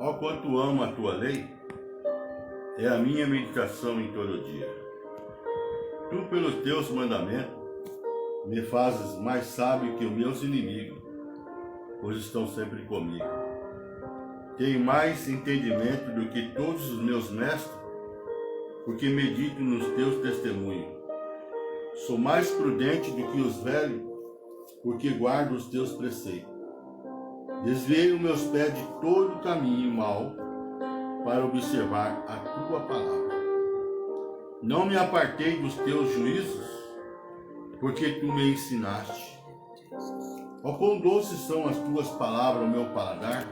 Ó quanto amo a tua lei, é a minha meditação em todo dia. Tu, pelos teus mandamentos, me fazes mais sábio que os meus inimigos, pois estão sempre comigo. Tenho mais entendimento do que todos os meus mestres, porque medito nos teus testemunhos. Sou mais prudente do que os velhos, porque guardo os teus preceitos. Desviei os meus pés de todo caminho mau, para observar a tua palavra. Não me apartei dos teus juízos, porque tu me ensinaste. Ó quão doces são as tuas palavras ao meu paladar,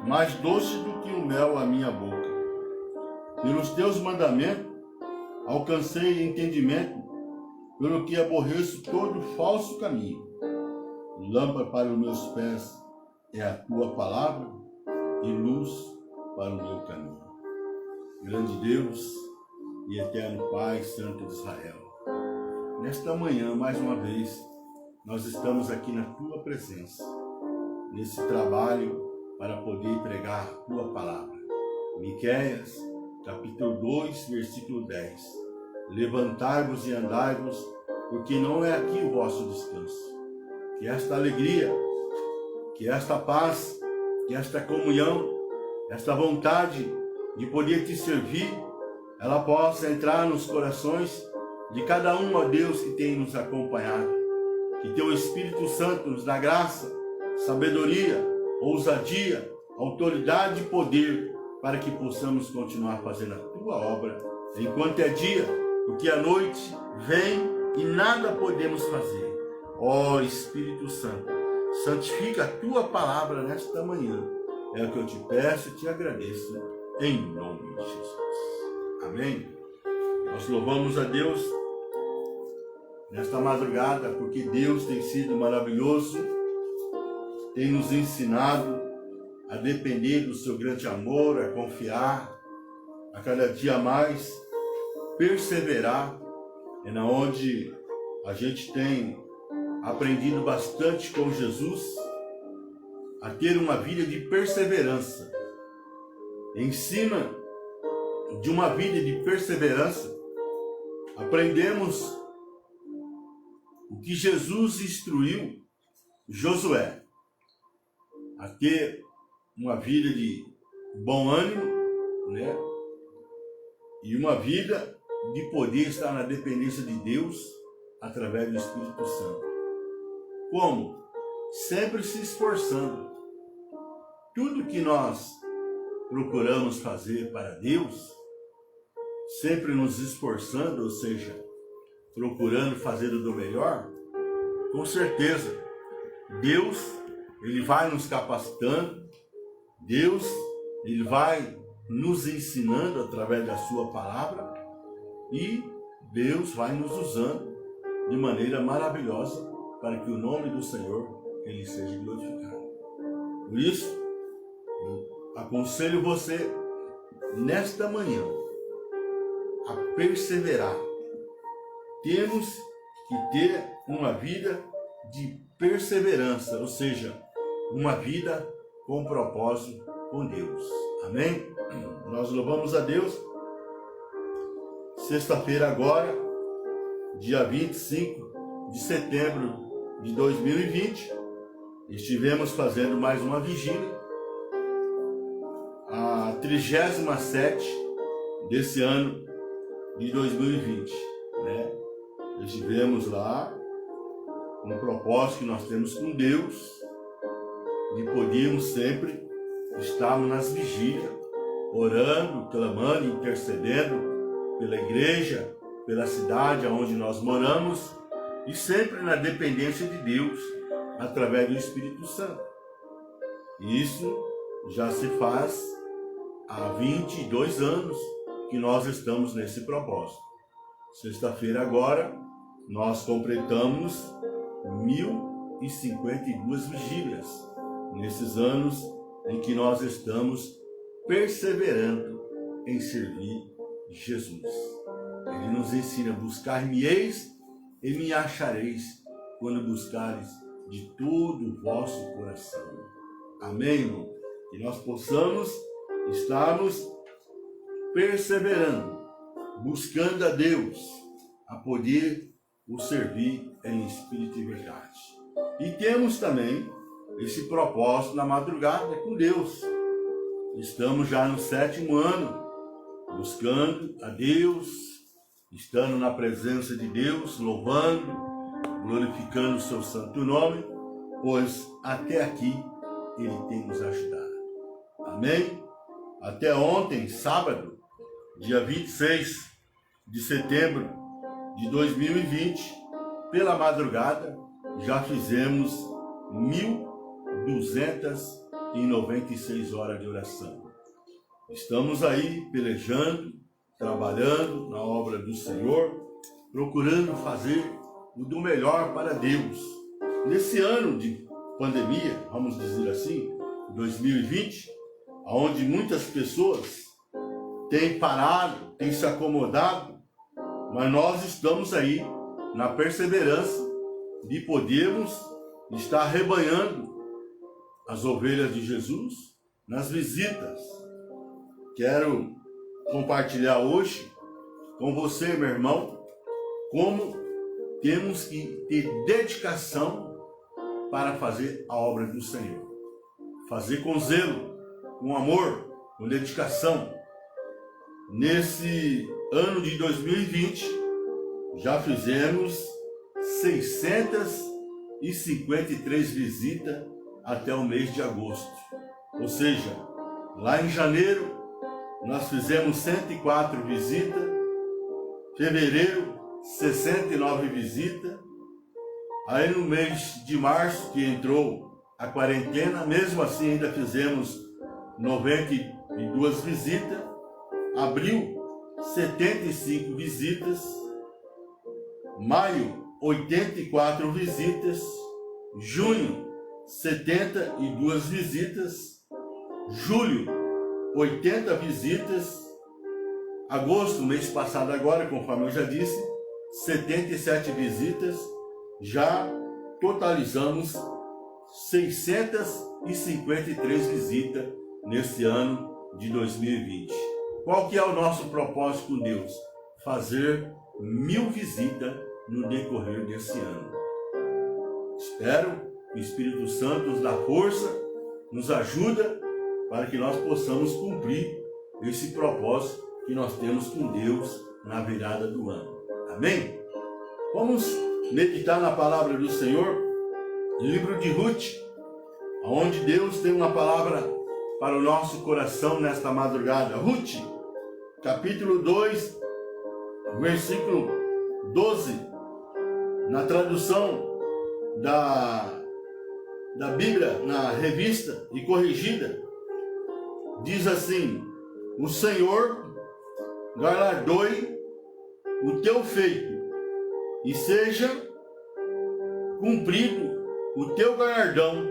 mais doce do que o mel à minha boca. Pelos teus mandamentos alcancei entendimento, pelo que aborreço todo falso caminho. Lâmpada para os meus pés é a tua palavra e luz para o meu caminho. Grande Deus e eterno Pai, Santo de Israel, nesta manhã, mais uma vez, nós estamos aqui na tua presença, nesse trabalho para poder pregar a tua palavra. Miqueias, capítulo 2, versículo 10. Levantai-vos e andai-vos, porque não é aqui o vosso descanso. Que esta alegria, que esta paz, que esta comunhão, esta vontade de poder te servir, ela possa entrar nos corações de cada um, ó Deus, que tem nos acompanhado. Que teu Espírito Santo nos dá graça, sabedoria, ousadia, autoridade e poder para que possamos continuar fazendo a tua obra enquanto é dia, porque a noite vem e nada podemos fazer. Ó Espírito Santo, santifica a tua palavra nesta manhã. É o que eu te peço e te agradeço, em nome de Jesus. Amém? Nós louvamos a Deus nesta madrugada, porque Deus tem sido maravilhoso, tem nos ensinado a depender do seu grande amor, a confiar, a cada dia mais perseverar, é na onde a gente tem aprendido bastante com Jesus, a ter uma vida de perseverança. Em cima de uma vida de perseverança, aprendemos o que Jesus instruiu Josué, a ter uma vida de bom ânimo, né? E uma vida de poder estar na dependência de Deus através do Espírito Santo. Como? Sempre se esforçando. Tudo que nós procuramos fazer para Deus, sempre nos esforçando, ou seja, procurando fazer o do melhor, com certeza, Deus, Ele vai nos capacitando, Deus, Ele vai nos ensinando através da sua palavra e Deus vai nos usando de maneira maravilhosa para que o nome do Senhor, Ele seja glorificado. Por isso, eu aconselho você, nesta manhã, a perseverar. Temos que ter uma vida de perseverança, ou seja, uma vida com propósito com Deus. Amém? Nós louvamos a Deus. Sexta-feira agora, dia 25 de setembro de 2020, estivemos fazendo mais uma vigília, a 37ª desse ano de 2020, né? Estivemos lá com o propósito que nós temos com Deus, de podermos sempre estarmos nas vigílias, orando, clamando, intercedendo pela igreja, pela cidade onde nós moramos, e sempre na dependência de Deus, através do Espírito Santo. Isso já se faz há 22 anos que nós estamos nesse propósito. Sexta-feira agora, nós completamos 1052 vigílias, nesses anos em que nós estamos perseverando em servir Jesus. Ele nos ensina: buscar-me-eis e me achareis, quando buscares de todo o vosso coração. Amém, irmão? que nós possamos estarmos perseverando, buscando a Deus, a poder o servir em espírito e verdade. E temos também esse propósito na madrugada com Deus. Estamos já no 7º ano, buscando a Deus, estando na presença de Deus, louvando, glorificando o seu santo nome, pois até aqui Ele tem nos ajudado. Amém? Até ontem, sábado, dia 26 de setembro de 2020, pela madrugada, já fizemos 1.296 horas de oração. Estamos aí pelejando, trabalhando na obra do Senhor, procurando fazer o do melhor para Deus. Nesse ano de pandemia, vamos dizer assim, 2020, onde muitas pessoas têm parado, têm se acomodado, mas nós estamos aí na perseverança de podermos estar arrebanhando as ovelhas de Jesus nas visitas. Quero compartilhar hoje com você, meu irmão, como temos que ter dedicação para fazer a obra do Senhor. Fazer com zelo, com amor, com dedicação. Nesse ano de 2020, já fizemos 653 visitas até o mês de agosto. Ou seja, lá em janeiro, nós fizemos 104 visitas, fevereiro, 69 visitas, aí no mês de março, que entrou a quarentena, mesmo assim ainda fizemos 92 visitas, abril, 75 visitas, maio, 84 visitas, junho, 72 visitas, julho, 80 visitas, agosto, mês passado agora, conforme eu já disse, 77 visitas, já totalizamos 653 visitas nesse ano de 2020. Qual que é o nosso propósito com Deus? Fazer 1000 visitas no decorrer desse ano. Espero que o Espírito Santo nos dá força, nos ajuda para que nós possamos cumprir esse propósito que nós temos com Deus na virada do ano. Amém? Vamos meditar na palavra do Senhor, livro de Ruth, onde Deus tem uma palavra para o nosso coração nesta madrugada. Ruth, capítulo 2, versículo 12, na tradução da Bíblia, na revista e corrigida, diz assim: o Senhor galardoe o teu feito e seja cumprido o teu galardão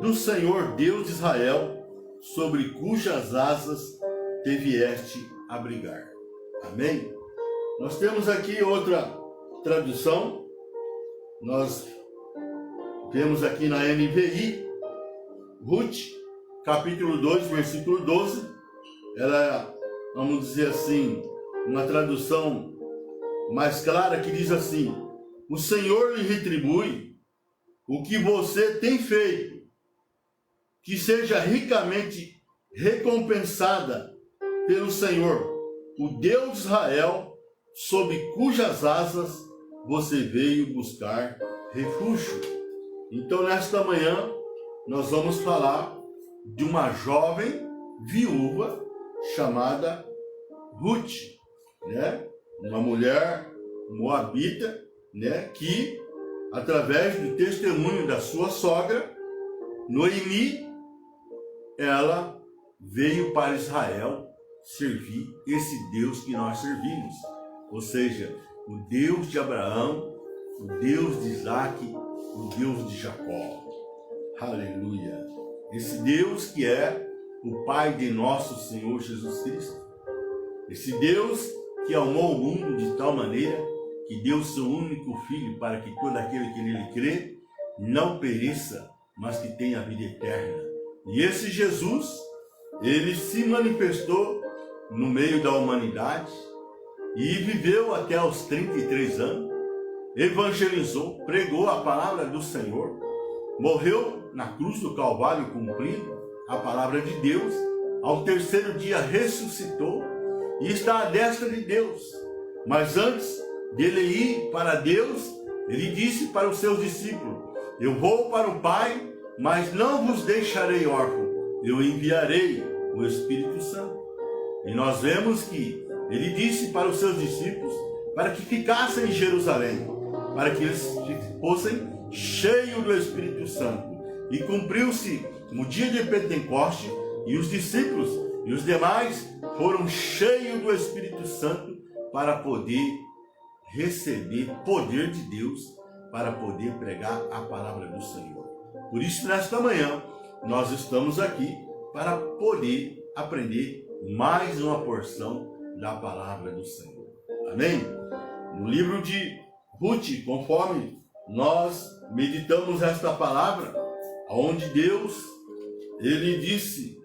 do Senhor Deus de Israel, sobre cujas asas te vieste abrigar. Amém? Nós temos aqui outra tradução, nós temos aqui na NVI, Ruth, capítulo 2, versículo 12, ela, vamos dizer assim, uma tradução mais clara que diz assim: o Senhor lhe retribui o que você tem feito, que seja ricamente recompensada pelo Senhor, o Deus de Israel, sob cujas asas você veio buscar refúgio. Então, nesta manhã, nós vamos falar de uma jovem viúva chamada Ruth, né? Uma mulher moabita, né? Que, através do testemunho da sua sogra, Noemi, ela veio para Israel servir esse Deus que nós servimos. Ou seja, o Deus de Abraão, o Deus de Isaac, o Deus de Jacó. Aleluia! Esse Deus que é o Pai de nosso Senhor Jesus Cristo. Esse Deus que amou o mundo de tal maneira que deu seu único Filho para que todo aquele que nele crê não pereça, mas que tenha a vida eterna. E esse Jesus, ele se manifestou no meio da humanidade e viveu até os 33 anos, evangelizou, pregou a palavra do Senhor, morreu na cruz do Calvário cumprindo a palavra de Deus, ao terceiro dia ressuscitou e está à destra de Deus. Mas antes dele ir para Deus, ele disse para os seus discípulos: eu vou para o Pai, mas não vos deixarei órfão, eu enviarei o Espírito Santo. E nós vemos que ele disse para os seus discípulos para que ficassem em Jerusalém, para que eles fossem cheios do Espírito Santo. E cumpriu-se no dia de Pentecoste, e os discípulos e os demais foram cheios do Espírito Santo para poder receber poder de Deus, para poder pregar a palavra do Senhor. Por isso, nesta manhã, nós estamos aqui para poder aprender mais uma porção da palavra do Senhor. Amém? No livro de Ruth, conforme nós meditamos esta palavra, onde Deus, ele disse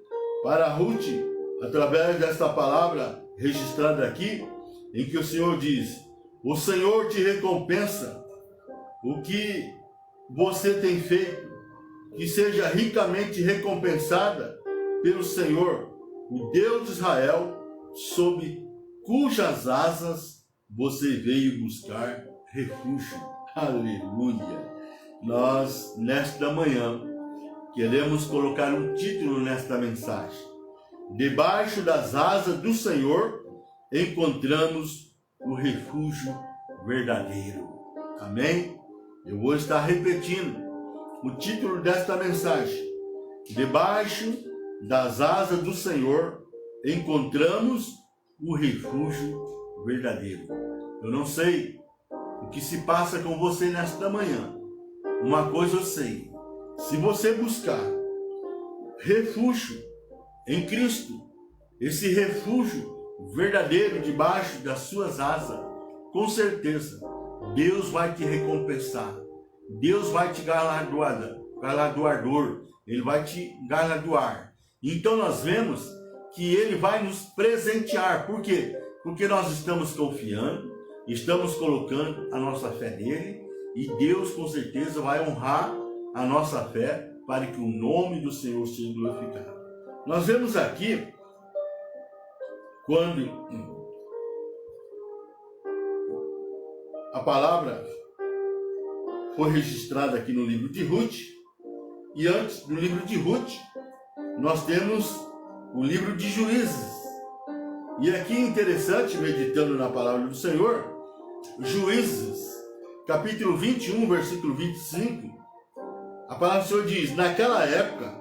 para Ruth, através desta palavra registrada aqui, em que o Senhor diz: o Senhor te recompensa o que você tem feito, que seja ricamente recompensada pelo Senhor, o Deus de Israel, sob cujas asas você veio buscar refúgio. Aleluia! Nós, nesta manhã, queremos colocar um título nesta mensagem: debaixo das asas do Senhor encontramos o refúgio verdadeiro. Amém? Eu vou estar repetindo o título desta mensagem: debaixo das asas do Senhor encontramos o refúgio verdadeiro. Eu não sei o que se passa com você nesta manhã. Uma coisa eu sei: se você buscar refúgio em Cristo, esse refúgio verdadeiro debaixo das suas asas, com certeza Deus vai te recompensar. Deus vai te galardoador, Ele vai te galardoar. Então nós vemos que Ele vai nos presentear. Por quê? Porque nós estamos confiando, estamos colocando a nossa fé nele, e Deus com certeza vai honrar a nossa fé para que o nome do Senhor seja glorificado. Nós vemos aqui, quando a palavra foi registrada aqui no livro de Ruth, e antes do livro de Ruth, nós temos o livro de Juízes. E aqui é interessante, meditando na palavra do Senhor, Juízes, capítulo 21, versículo 25, a palavra do Senhor diz: naquela época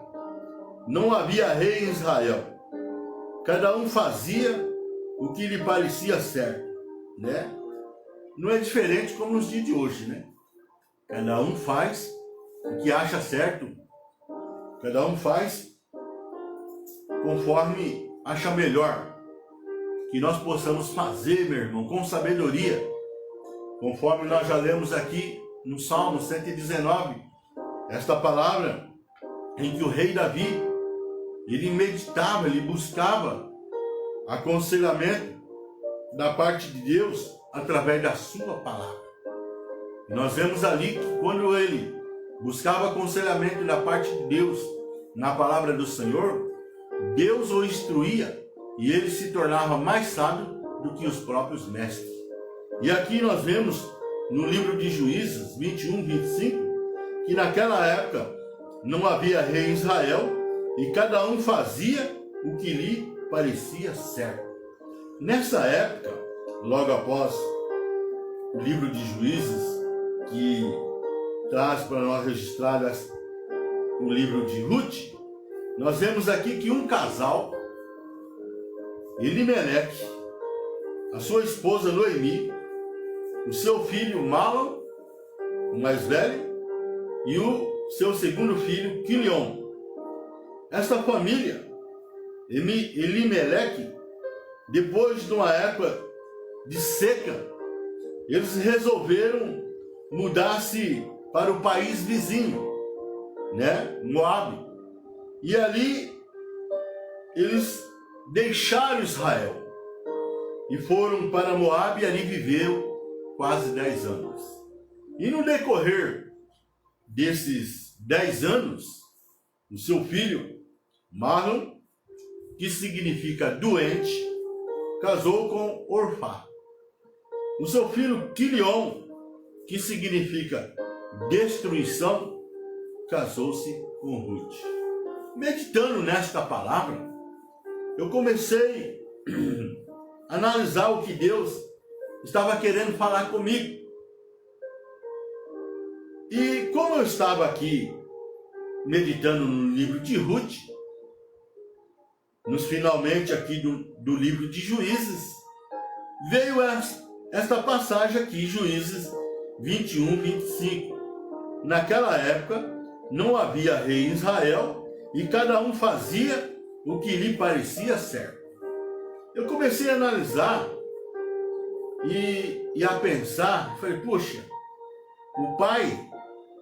não havia rei em Israel, cada um fazia o que lhe parecia certo, né? Não é diferente como nos dias de hoje, né? Cada um faz o que acha certo, cada um faz conforme acha melhor. Que nós possamos fazer, meu irmão, com sabedoria, conforme nós já lemos aqui no Salmo 119, esta palavra em que o rei Davi, ele meditava, ele buscava aconselhamento da parte de Deus através da sua palavra. E nós vemos ali que quando ele buscava aconselhamento da parte de Deus na palavra do Senhor, Deus o instruía e ele se tornava mais sábio do que os próprios mestres. E aqui nós vemos no livro de Juízes 21, 25, que naquela época não havia rei em Israel e cada um fazia o que lhe parecia certo. Nessa época, logo após o livro de Juízes, que traz para nós registrar o livro de Ruth, nós vemos aqui que um casal, Elimeleque, a sua esposa Noemi, o seu filho Malom, o mais velho, e o seu segundo filho Quilion. Essa família, Elimeleque, depois de uma época de seca, eles resolveram mudar-se para o país vizinho, né, Moabe. E ali eles deixaram Israel e foram para Moabe e ali viveram quase 10 anos. E no decorrer desses 10 anos, o seu filho, Mahlon, que significa doente, casou com Orfá. O seu filho Quilion, que significa destruição, casou-se com Ruth. Meditando nesta palavra, eu comecei a analisar o que Deus estava querendo falar comigo. E como eu estava aqui meditando no livro de Ruth, nos finalmente aqui do livro de Juízes, veio esta passagem aqui, Juízes 21, 25. Naquela época não havia rei em Israel e cada um fazia o que lhe parecia certo. Eu comecei a analisar e a pensar, falei, poxa, o pai,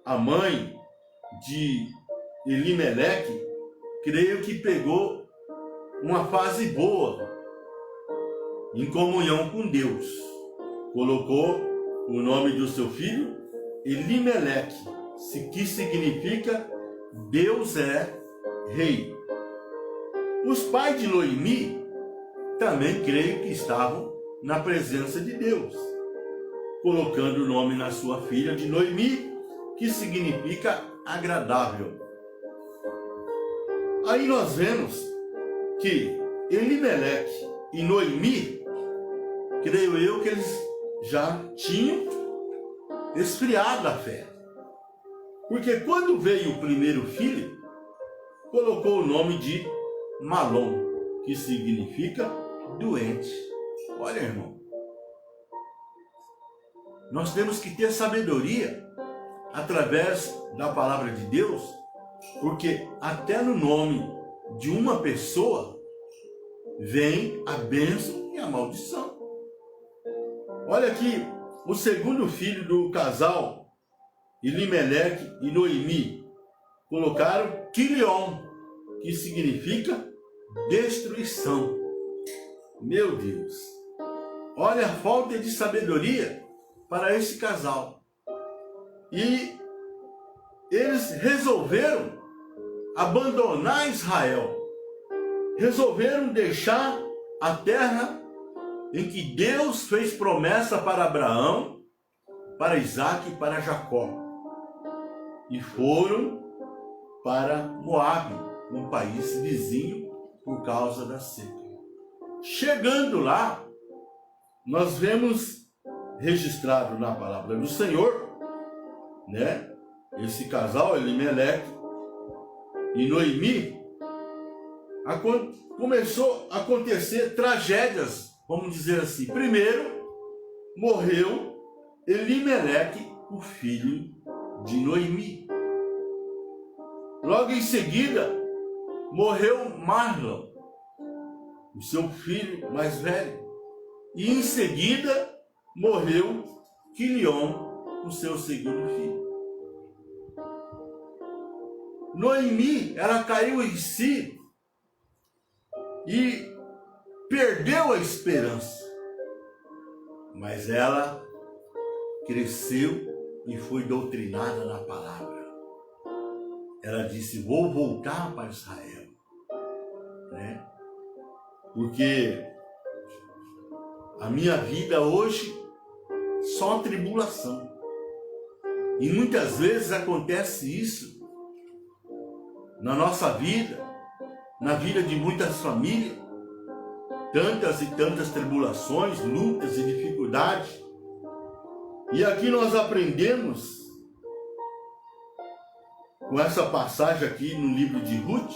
a mãe de Elimeleque, creio que pegou uma fase boa em comunhão com Deus. Colocou o nome do seu filho Elimeleque, que significa Deus é rei. Os pais de Noemi também creio que estavam na presença de Deus, colocando o nome na sua filha de Noemi, que significa agradável. Aí nós vemos que Elimeleque e Noemi, creio eu que eles já tinham esfriado a fé. Porque quando veio o primeiro filho, colocou o nome de Mahlon, que significa doente. Olha, irmão, nós temos que ter sabedoria através da palavra de Deus, porque até no nome de uma pessoa vem a bênção e a maldição. Olha aqui, o segundo filho do casal Elimeleque e Noemi colocaram Quilion, que significa destruição. Meu Deus, olha a falta de sabedoria para esse casal. E eles resolveram abandonar Israel, resolveram deixar a terra em que Deus fez promessa para Abraão, para Isaac e para Jacó, e foram para Moabe, um país vizinho, por causa da seca. Chegando lá, nós vemos registrado na palavra do Senhor, né? Esse casal, Elimeleque e Noemi, começou a acontecer tragédias, vamos dizer assim. Primeiro, morreu Elimeleque, o filho de Noemi. Logo em seguida, morreu Mahlon, o seu filho mais velho. E em seguida, morreu Quilion, o seu segundo filho. Noemi, ela caiu em si e perdeu a esperança. Mas ela cresceu e foi doutrinada na palavra. Ela disse, vou voltar para Israel, né? Porque a minha vida hoje só tribulação. E muitas vezes acontece isso na nossa vida, na vida de muitas famílias, tantas e tantas tribulações, lutas e dificuldades. E aqui nós aprendemos, com essa passagem aqui no livro de Ruth,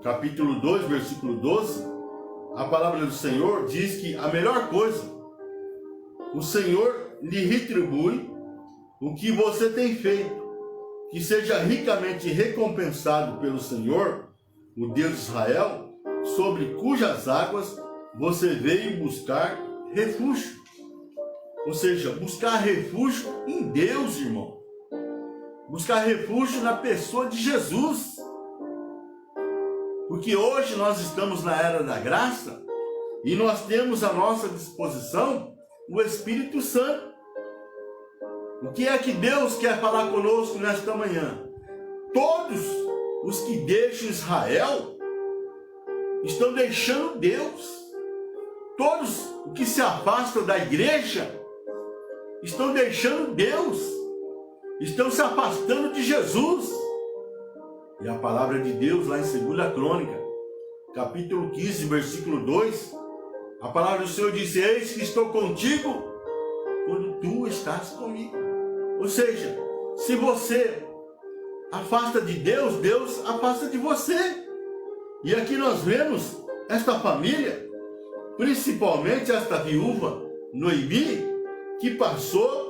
capítulo 2, versículo 12, a palavra do Senhor diz que a melhor coisa, o Senhor lhe retribui o que você tem feito, que seja ricamente recompensado pelo Senhor, o Deus de Israel, sobre cujas águas você veio buscar refúgio. Ou seja, buscar refúgio em Deus, irmão. Buscar refúgio na pessoa de Jesus. Porque hoje nós estamos na era da graça e nós temos à nossa disposição o Espírito Santo. O que é que Deus quer falar conosco nesta manhã? Todos os que deixam Israel estão deixando Deus. Todos os que se afastam da igreja estão deixando Deus. Estão se afastando de Jesus. E a palavra de Deus lá em 2 Crônica, capítulo 15, versículo 2, a palavra do Senhor diz: eis que estou contigo quando tu estás comigo. Ou seja, se você afasta de Deus, Deus afasta de você. E aqui nós vemos esta família, principalmente esta viúva Noemi, que passou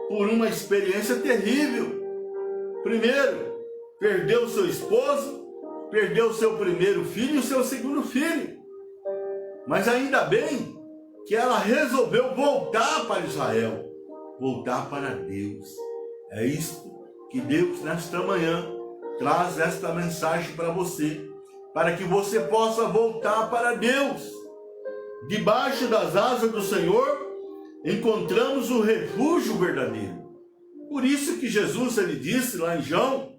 por uma experiência terrível. Primeiro, perdeu seu esposo, perdeu seu primeiro filho e o seu segundo filho. Mas ainda bem que ela resolveu voltar para Israel, voltar para Deus. É isso que Deus nesta manhã traz esta mensagem para você, para que você possa voltar para Deus. Debaixo das asas do Senhor encontramos o refúgio verdadeiro. Por isso que Jesus, ele disse lá em João,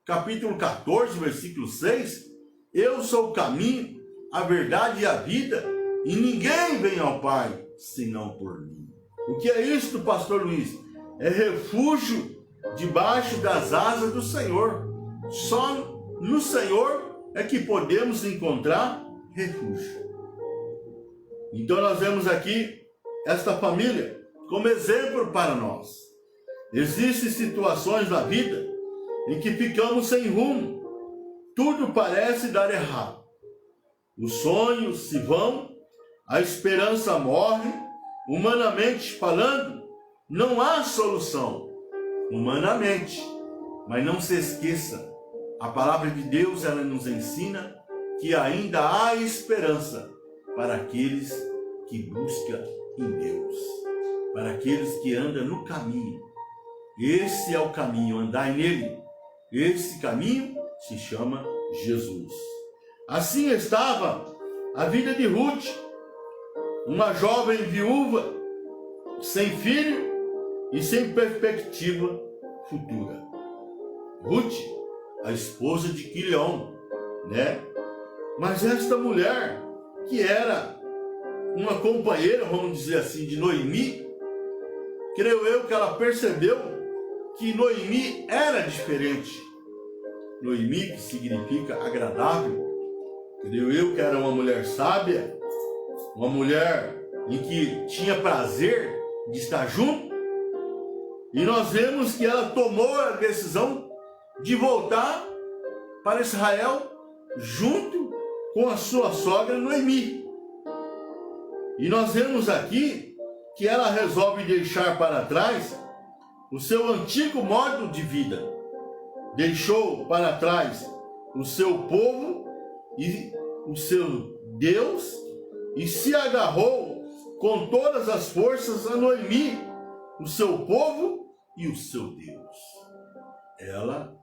capítulo 14, versículo 6, eu sou o caminho, a verdade e a vida, e ninguém vem ao Pai senão por mim. O que é isto, pastor Luiz? É refúgio debaixo das asas do Senhor. Só no Senhor é que podemos encontrar refúgio. Então nós vemos aqui esta família como exemplo para nós. Existem situações na vida em que ficamos sem rumo. Tudo parece dar errado. Os sonhos se vão, a esperança morre. Humanamente falando, não há solução. Humanamente. Mas não se esqueça, a palavra de Deus, ela nos ensina que ainda há esperança para aqueles que buscam em Deus, para aqueles que andam no caminho. Esse é o caminho, andai nele. Esse caminho se chama Jesus. Assim estava a vida de Ruth, uma jovem viúva, sem filho e sem perspectiva futura. Ruth, a esposa de Quilion, né? Mas esta mulher, que era uma companheira, vamos dizer assim, de Noemi, creio eu que ela percebeu que Noemi era diferente. Noemi, que significa agradável, creio eu que era uma mulher sábia, uma mulher em que tinha prazer de estar junto. E nós vemos que ela tomou a decisão de voltar para Israel junto com a sua sogra Noemi. E nós vemos aqui que ela resolve deixar para trás o seu antigo modo de vida. Deixou para trás o seu povo e o seu Deus e se agarrou com todas as forças a Noemi, o seu povo e o seu Deus. Ela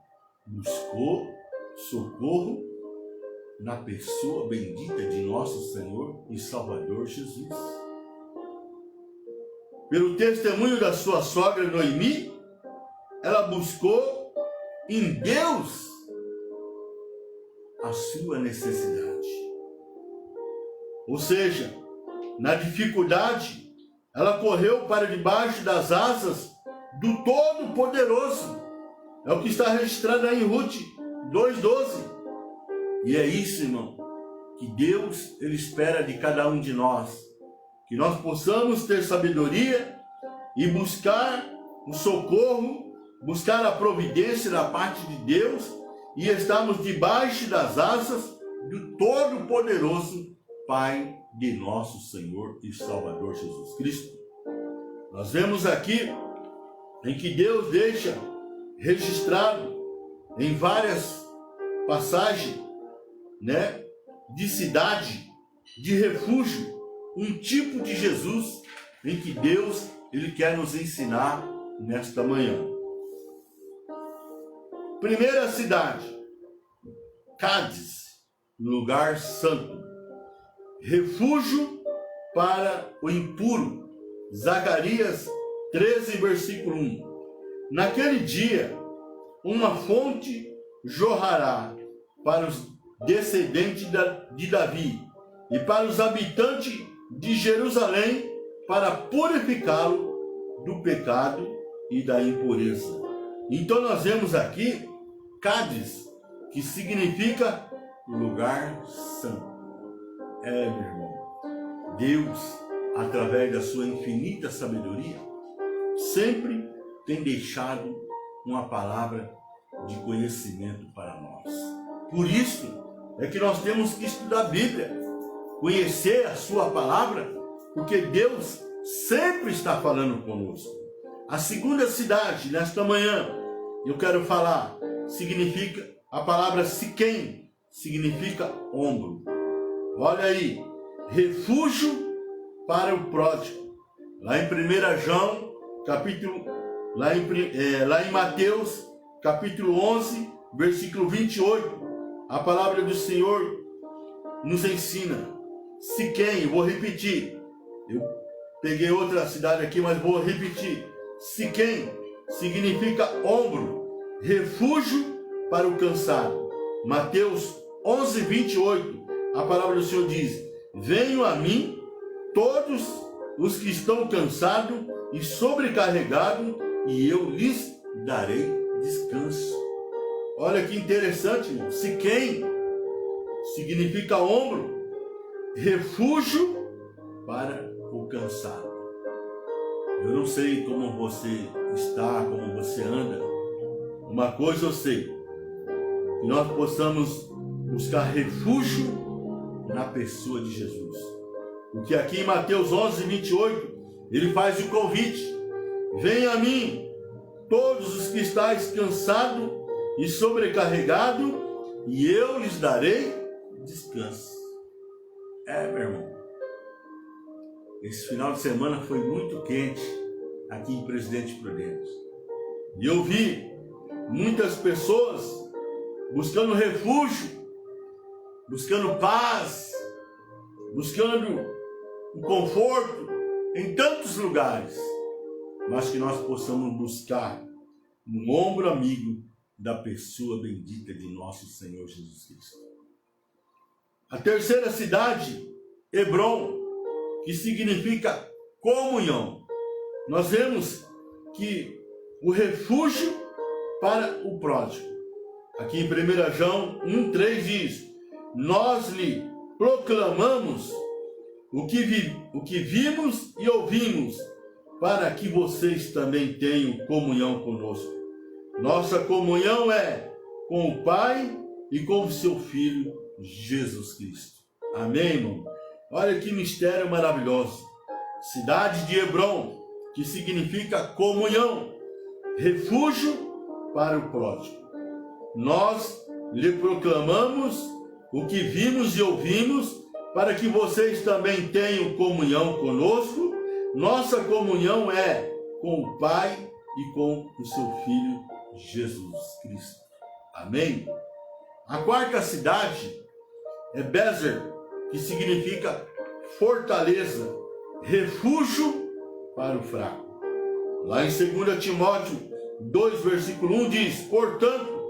buscou socorro na pessoa bendita de nosso Senhor e Salvador Jesus. Pelo testemunho da sua sogra Noemi, ela buscou em Deus a sua necessidade. Ou seja, na dificuldade, ela correu para debaixo das asas do Todo-Poderoso. É o que está registrado aí em Ruth 2:12. E é isso, irmão, que Deus, ele espera de cada um de nós. Que nós possamos ter sabedoria e buscar o socorro, buscar a providência da parte de Deus e estarmos debaixo das asas do Todo-Poderoso Pai de nosso Senhor e Salvador Jesus Cristo. Nós vemos aqui em que Deus deixa registrado em várias passagens, né, de cidade, de refúgio, um tipo de Jesus em que Deus, ele quer nos ensinar nesta manhã. Primeira cidade, Cádiz, lugar santo. Refúgio para o impuro. Zacarias 13, versículo 1. Naquele dia, uma fonte jorrará para os descendentes de Davi e para os habitantes de Jerusalém, para purificá-lo do pecado e da impureza. Então nós vemos aqui Cádiz, que significa lugar santo. Meu irmão, Deus, através da sua infinita sabedoria, sempre tem deixado uma palavra de conhecimento para nós. Por isso é que nós temos que estudar a Bíblia, conhecer a sua palavra, porque Deus sempre está falando conosco. A segunda cidade, nesta manhã, eu quero falar, significa, a palavra Siquém, significa ombro. Olha aí, refúgio para o pródigo. Lá em 1 João, lá em Mateus, capítulo 11, versículo 28, a palavra do Senhor nos ensina. Siquém, vou repetir. Eu peguei outra cidade aqui, mas vou repetir. Siquém significa ombro, refúgio para o cansado. Mateus 11, 28, a palavra do Senhor diz: venham a mim todos os que estão cansados e sobrecarregados, e eu lhes darei descanso. Olha que interessante, irmão. Siquém significa ombro, refúgio para o cansado. Eu não sei como você está, como você anda. Uma coisa eu sei, que nós possamos buscar refúgio na pessoa de Jesus. Porque aqui em Mateus 11, 28, ele faz o convite: venha a mim, todos os que estáis cansados e sobrecarregados, e eu lhes darei descanso. Meu irmão, esse final de semana foi muito quente aqui em Presidente Prudente. E eu vi muitas pessoas buscando refúgio, buscando paz, buscando um conforto em tantos lugares, mas que nós possamos buscar um ombro amigo da pessoa bendita de nosso Senhor Jesus Cristo. A terceira cidade, Hebrom, que significa comunhão. Nós vemos que o refúgio para o pródigo. Aqui em 1 João 1,3 diz: nós lhe proclamamos o que vimos e ouvimos, para que vocês também tenham comunhão conosco. Nossa comunhão é com o Pai e com o seu Filho Jesus Cristo. Amém, irmão? Olha que mistério maravilhoso. Cidade de Hebrom, que significa comunhão, refúgio para o pródigo. Nós lhe proclamamos o que vimos e ouvimos, para que vocês também tenham comunhão conosco. Nossa comunhão é com o Pai e com o seu Filho Jesus Cristo. Amém? A quarta cidade é Bezer, que significa fortaleza, refúgio para o fraco. Lá em 2 Timóteo 2, versículo 1 diz: portanto,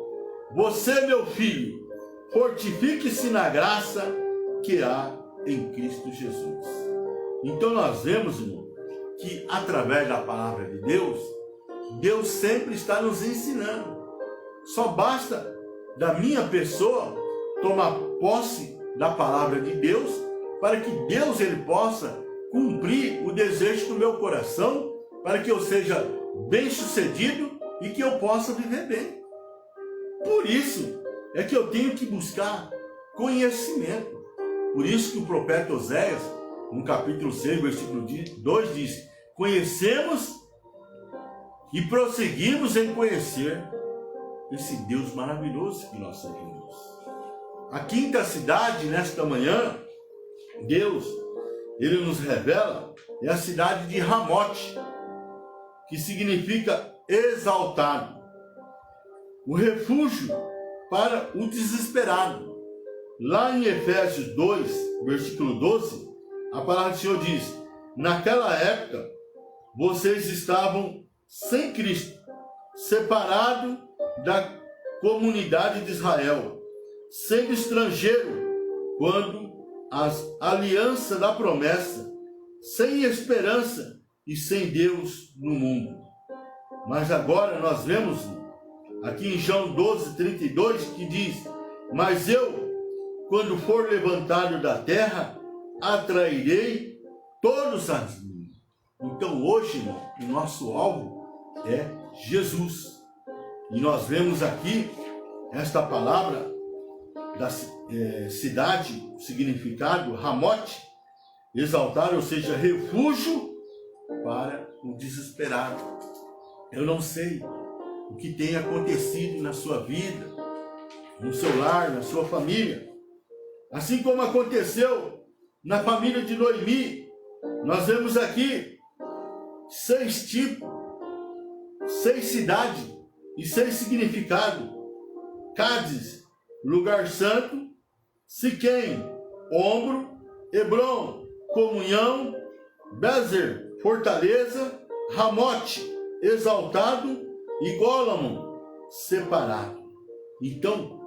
você, meu filho, fortifique-se na graça que há em Cristo Jesus. Então nós vemos, irmão, que através da palavra de Deus, Deus sempre está nos ensinando. Só basta da minha pessoa tomar posse da palavra de Deus, para que Deus ele possa cumprir o desejo do meu coração, para que eu seja bem-sucedido e que eu possa viver bem. Por isso é que eu tenho que buscar conhecimento. Por isso que o profeta Oséias, no capítulo 6, versículo 2, diz: conhecemos e prosseguimos em conhecer esse Deus maravilhoso que nós servimos. A quinta cidade, nesta manhã, Deus, ele nos revela, é a cidade de Ramote, que significa exaltado. O refúgio para o desesperado. Lá em Efésios 2, versículo 12, a palavra do Senhor diz: naquela época, vocês estavam sem Cristo, separados da comunidade de Israel, sendo estrangeiro quando as alianças da promessa, sem esperança e sem Deus no mundo. Mas agora nós vemos aqui em João 12:32 que diz: mas eu, quando for levantado da terra, atrairei todos a mim. Então hoje, irmão, o nosso alvo é Jesus. E nós vemos aqui esta palavra da cidade, significado Ramote, exaltar, ou seja, refúgio para o desesperado. Eu não sei o que tem acontecido na sua vida, no seu lar, na sua família. Assim como aconteceu na família de Noemi, nós vemos aqui 6 tipos, 6 cidades e 6 significados. Cádiz, lugar santo; Siquém, ombro; Hebron, comunhão; Bezer, fortaleza; Ramote, exaltado; e Gólamo, separado. Então,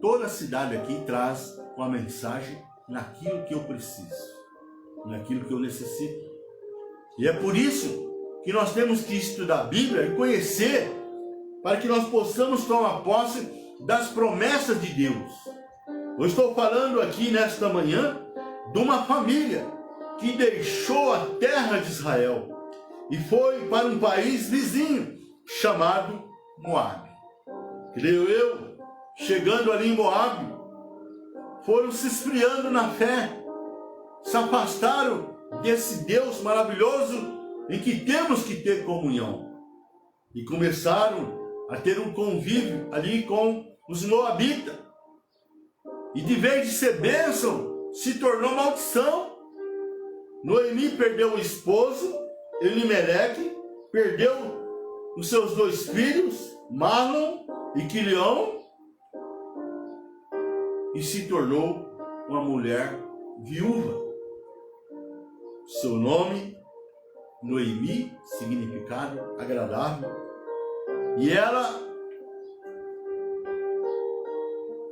toda a cidade aqui traz uma mensagem naquilo que eu preciso, naquilo que eu necessito. E é por isso que nós temos que estudar a Bíblia e conhecer, para que nós possamos tomar posse das promessas de Deus. Eu estou falando aqui nesta manhã de uma família que deixou a terra de Israel e foi para um país vizinho chamado Moabe. Creio eu, chegando ali em Moabe, foram se esfriando na fé, se afastaram desse Deus maravilhoso em que temos que ter comunhão, e começaram a ter um convívio ali com os moabitas, e de vez de ser bênção, se tornou maldição. Noemi perdeu o esposo, Elimeleque, perdeu os seus 2 filhos, Mahlon e Quilion, e se tornou uma mulher viúva. Seu nome, Noemi, significado agradável. E ela,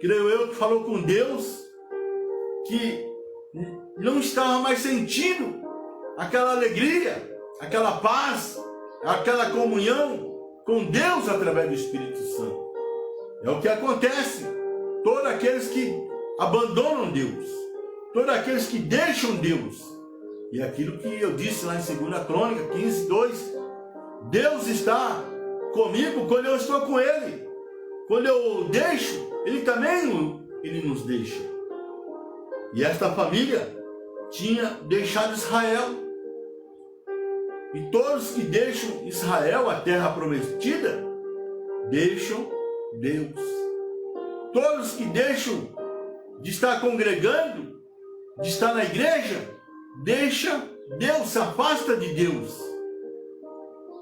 creio eu, que falou com Deus que não estava mais sentindo aquela alegria, aquela paz, aquela comunhão com Deus através do Espírito Santo. É o que acontece. Todos aqueles que abandonam Deus, todos aqueles que deixam Deus. E aquilo que eu disse lá em 2 Crônica 15:2, Deus está comigo quando eu estou com Ele. Quando eu deixo, Ele também nos deixa. E esta família tinha deixado Israel. E todos que deixam Israel, a terra prometida, deixam Deus. Todos que deixam de estar congregando, de estar na igreja, deixa Deus, se afasta de Deus.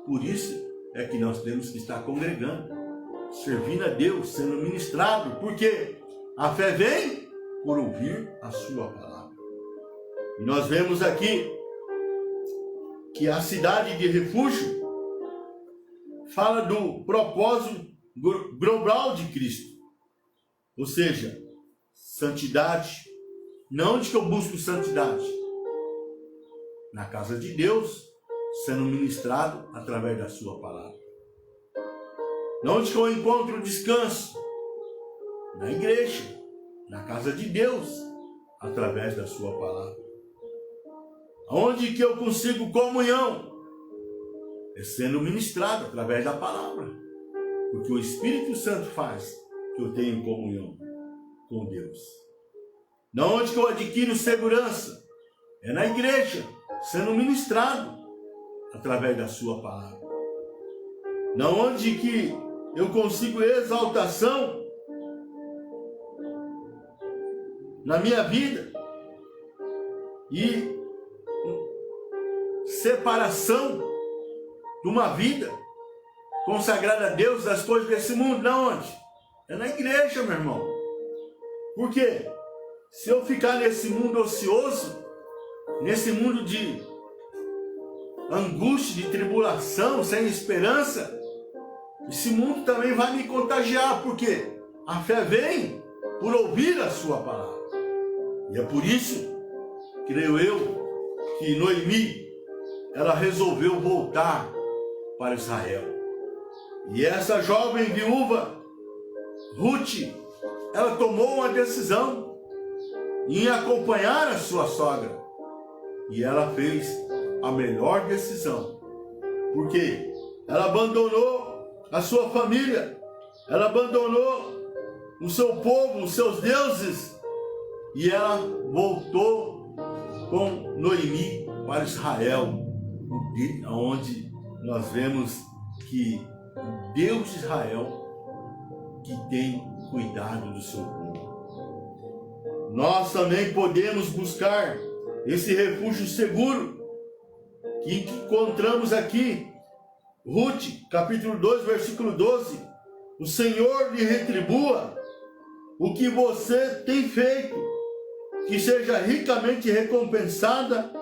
Por isso é que nós temos que estar congregando, servindo a Deus, sendo ministrado, porque a fé vem por ouvir a sua palavra. E nós vemos aqui que a cidade de refúgio fala do propósito global de Cristo, ou seja, santidade. Não onde que eu busco santidade? Na casa de Deus, sendo ministrado através da sua palavra. Onde que eu encontro descanso? Na igreja, na casa de Deus, através da sua palavra. Onde que eu consigo comunhão? É sendo ministrado através da palavra. Porque o Espírito Santo faz que eu tenha comunhão com Deus. Onde que eu adquiro segurança? É na igreja, sendo ministrado através da sua palavra. Onde que eu consigo exaltação na minha vida e separação de uma vida consagrada a Deus das coisas desse mundo. Onde? É na igreja, meu irmão. Por quê? se eu ficar nesse mundo ocioso, nesse mundo de angústia, de tribulação, sem esperança, esse mundo também vai me contagiar, porque a fé vem por ouvir a sua palavra. E é por isso, creio eu, que Noemi, ela resolveu voltar para Israel. E essa jovem viúva, Ruth, ela tomou uma decisão em acompanhar a sua sogra. E ela fez a melhor decisão, porque ela abandonou a sua família, ela abandonou o seu povo, os seus deuses, e ela voltou com Noemi para Israel, onde nós vemos que o Deus de Israel que tem cuidado do seu povo. Nós também podemos buscar esse refúgio seguro que encontramos aqui. Ruth, capítulo 2, versículo 12. O Senhor lhe retribua o que você tem feito, que seja ricamente recompensada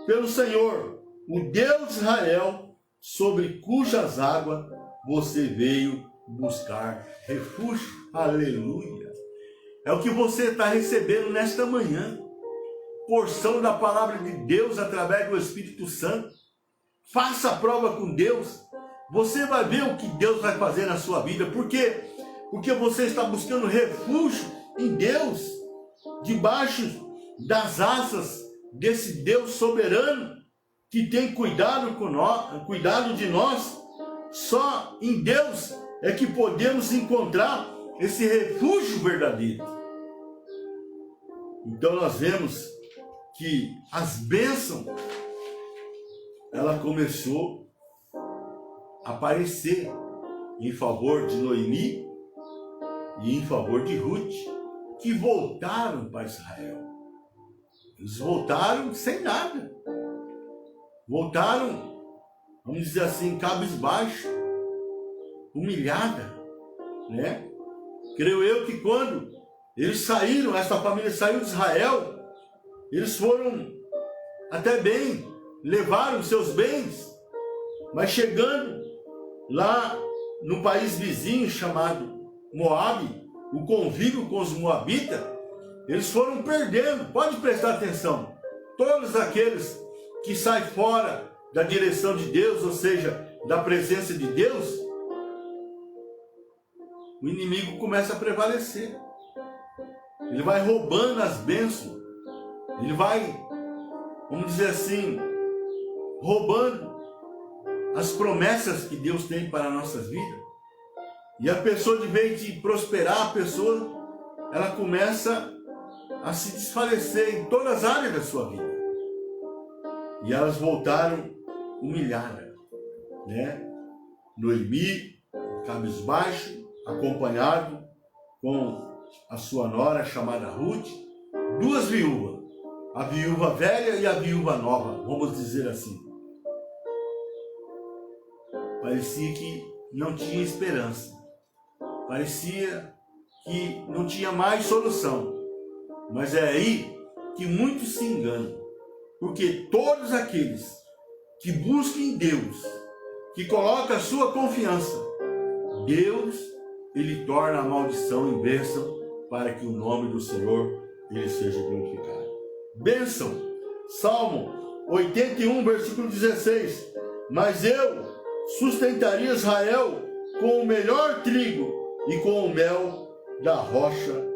pelo Senhor, o Deus de Israel, sobre cujas águas você veio buscar refúgio. Aleluia! É o que você está recebendo nesta manhã. Porção da palavra de Deus através do Espírito Santo. Faça a prova com Deus. Você vai ver o que Deus vai fazer na sua vida. Por quê? Porque você está buscando refúgio em Deus, debaixo das asas desse Deus soberano que tem cuidado de nós. Só em Deus é que podemos encontrar esse refúgio verdadeiro. Então nós vemos que as bênçãos, ela começou a aparecer em favor de Noemi e em favor de Ruth, que voltaram para Israel. Eles voltaram sem nada. Voltaram, vamos dizer assim, cabisbaixo, humilhada, né? Creio eu que quando eles saíram, essa família saiu de Israel, eles foram até bem, levaram seus bens, mas chegando lá no país vizinho chamado Moabe, o convívio com os moabitas, eles foram perdendo. Pode prestar atenção, todos aqueles que saem fora da direção de Deus, ou seja, da presença de Deus, o inimigo começa a prevalecer. Ele vai roubando as bênçãos, ele vai, vamos dizer assim, roubando as promessas que Deus tem para as nossas vidas. E a pessoa, de vez de prosperar, a pessoa, ela começa a se desfalecer em todas as áreas da sua vida. E elas voltaram humilhadas, né? Noemi, cabisbaixo, acompanhado com a sua nora chamada Ruth, duas viúvas, a viúva velha e a viúva nova, vamos dizer assim. Parecia que não tinha esperança, parecia que não tinha mais solução, mas é aí que muitos se enganam, porque todos aqueles que buscam em Deus, que colocam a sua confiança, Deus, ele torna a maldição em bênção, para que o nome do Senhor ele seja glorificado. Bênção, Salmo 81, versículo 16. Mas eu sustentaria Israel com o melhor trigo e com o mel da rocha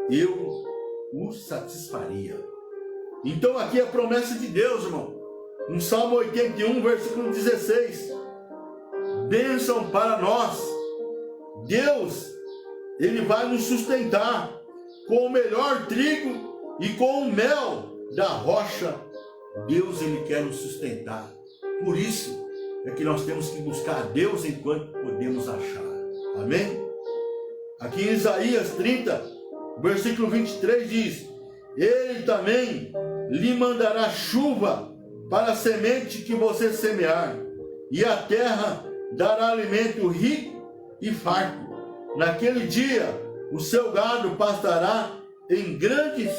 eu o satisfaria. Então aqui é a promessa de Deus, irmão. No Salmo 81, versículo 16. Bênção para nós. Deus, ele vai nos sustentar com o melhor trigo e com o mel da rocha. Deus, ele quer nos sustentar. Por isso é que nós temos que buscar a Deus enquanto podemos achar. Amém? Aqui em Isaías 30, versículo 23 diz: Ele também lhe mandará chuva para a semente que você semear, e a terra dará alimento rico e farto. Naquele dia, o seu gado pastará em grandes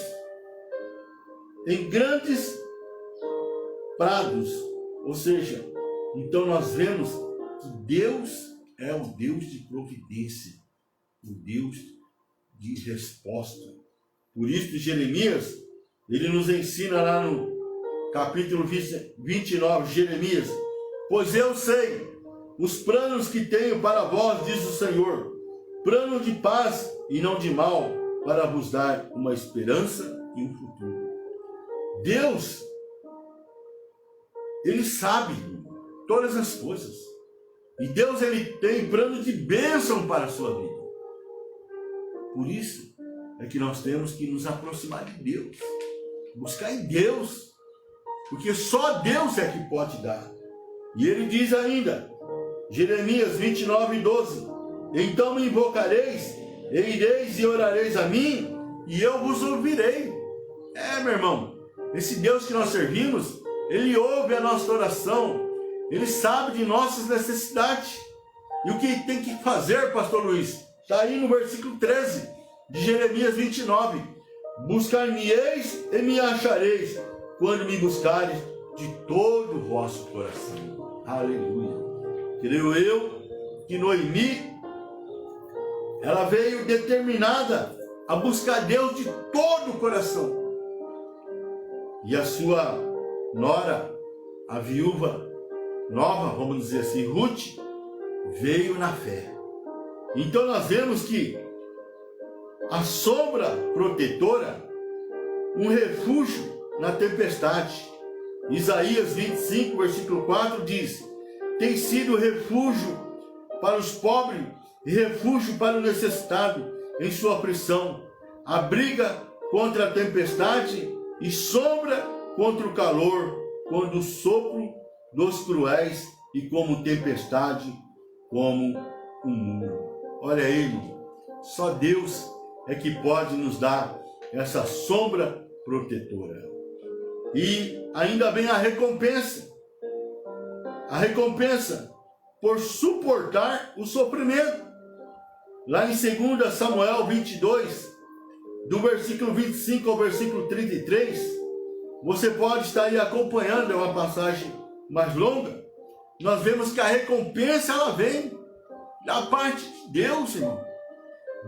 em grandes prados. Ou seja, então nós vemos que Deus é o Deus de providência, o Deus de resposta. Por isso, Jeremias, ele nos ensina lá no capítulo 29, Jeremias: pois eu sei os planos que tenho para vós, diz o Senhor, plano de paz e não de mal, para vos dar uma esperança e um futuro. Deus, ele sabe todas as coisas. E Deus, ele tem plano de bênção para a sua vida. Por isso é que nós temos que nos aproximar de Deus, buscar em Deus, porque só Deus é que pode dar. E ele diz ainda, Jeremias 29:12: então me invocareis, e ireis e orareis a mim, e eu vos ouvirei. Meu irmão, esse Deus que nós servimos, ele ouve a nossa oração, ele sabe de nossas necessidades. E o que tem que fazer, pastor Luiz? Está aí no versículo 13 de Jeremias 29. Buscar-me-eis e me achareis, quando me buscareis de todo o vosso coração. Aleluia. Creio eu que Noemi, ela veio determinada a buscar Deus de todo o coração. E a sua nora, a viúva nova, vamos dizer assim, Ruth, veio na fé. Então nós vemos que a sombra protetora, um refúgio na tempestade. Isaías 25, versículo 4 diz: tem sido refúgio para os pobres e refúgio para o necessitado em sua aflição, abriga contra a tempestade e sombra contra o calor, quando o sopro dos cruéis e como tempestade, como um muro. Olha aí, só Deus é que pode nos dar essa sombra protetora. E ainda vem a recompensa por suportar o sofrimento. Lá em 2 Samuel 22, do versículo 25 ao versículo 33, você pode estar aí acompanhando, é uma passagem mais longa. Nós vemos que a recompensa, ela vem da parte de Deus, irmão.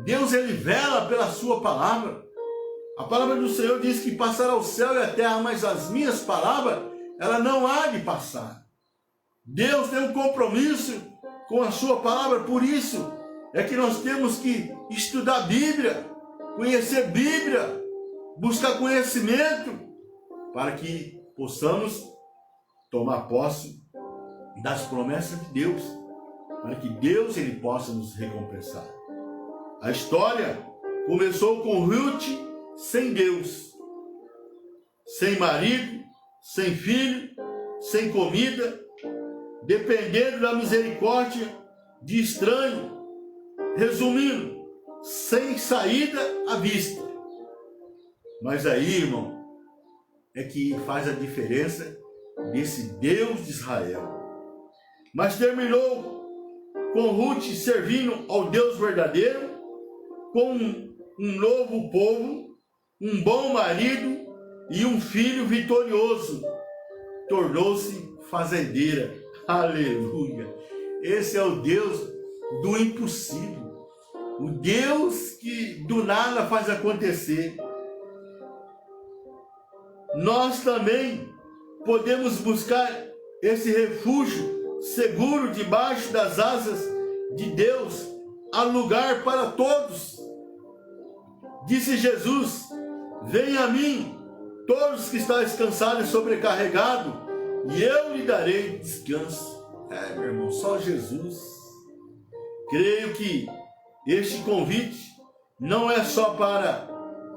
Deus, ele vela pela sua palavra. A palavra do Senhor diz que passará o céu e a terra, mas as minhas palavras, ela não há de passar. Deus tem um compromisso com a sua palavra, por isso é que nós temos que estudar a Bíblia, conhecer a Bíblia, buscar conhecimento, para que possamos tomar posse das promessas de Deus, para que Deus, ele possa nos recompensar. A história começou com Ruth sem Deus, sem marido, sem filho, sem comida, dependendo da misericórdia de estranho. Resumindo, sem saída à vista. Mas aí, irmão, é que faz a diferença desse Deus de Israel. Mas terminou com Ruth servindo ao Deus verdadeiro, com um novo povo, um bom marido e um filho vitorioso. Tornou-se fazendeira. Aleluia! Esse é o Deus do impossível. O Deus que do nada faz acontecer. Nós também podemos buscar esse refúgio seguro debaixo das asas de Deus. Há lugar para todos. Disse Jesus: venha a mim, todos que estáis cansados e sobrecarregados, e eu lhe darei descanso. Meu irmão, só Jesus. Creio que este convite não é só para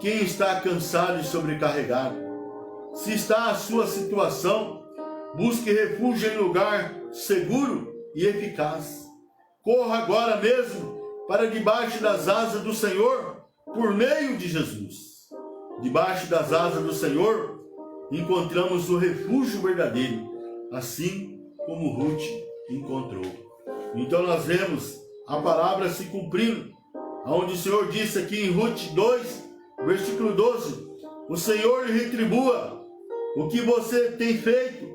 quem está cansado e sobrecarregado. Se está a sua situação, busque refúgio em lugar seguro e eficaz. Corra agora mesmo para debaixo das asas do Senhor, por meio de Jesus. Debaixo das asas do Senhor, encontramos o refúgio verdadeiro, assim como Ruth encontrou. Então nós vemos a palavra se cumprindo, onde o Senhor disse aqui em Ruth 2, versículo 12: o Senhor lhe retribua o que você tem feito,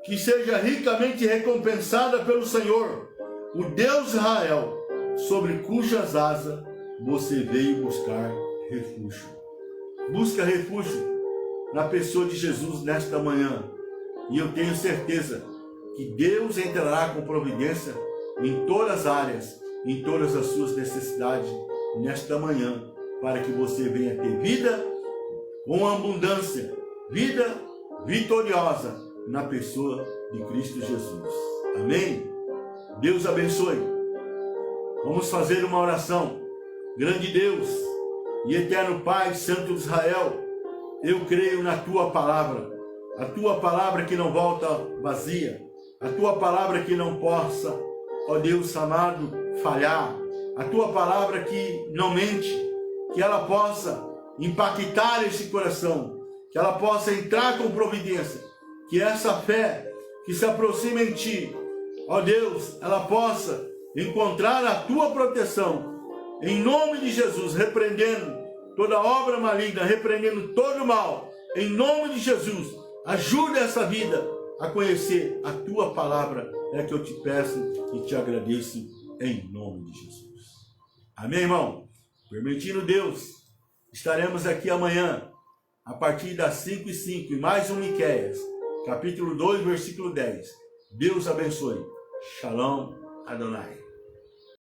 que seja ricamente recompensada pelo Senhor, o Deus de Israel, sobre cujas asas você veio buscar refúgio. Busca refúgio na pessoa de Jesus nesta manhã, e eu tenho certeza que Deus entrará com providência em todas as áreas, em todas as suas necessidades nesta manhã, para que você venha ter vida com abundância, vida vitoriosa na pessoa de Cristo Jesus. Amém? Deus abençoe. Vamos fazer uma oração. Grande Deus e eterno Pai, Santo de Israel, eu creio na Tua palavra, a Tua palavra que não volta vazia, a Tua palavra que não possa, ó Deus amado, falhar, a Tua palavra que não mente, que ela possa impactar esse coração, que ela possa entrar com providência, que essa fé que se aproxima em Ti, ó Deus, ela possa encontrar a Tua proteção, em nome de Jesus, repreendendo toda obra maligna, repreendendo todo o mal, em nome de Jesus, ajuda essa vida a conhecer a Tua palavra, é que eu te peço e te agradeço, em nome de Jesus. Amém, irmão? Permitindo Deus, estaremos aqui amanhã, a partir das 5h05, e mais um Miqueias, capítulo 2, versículo 10. Deus abençoe. Shalom Adonai.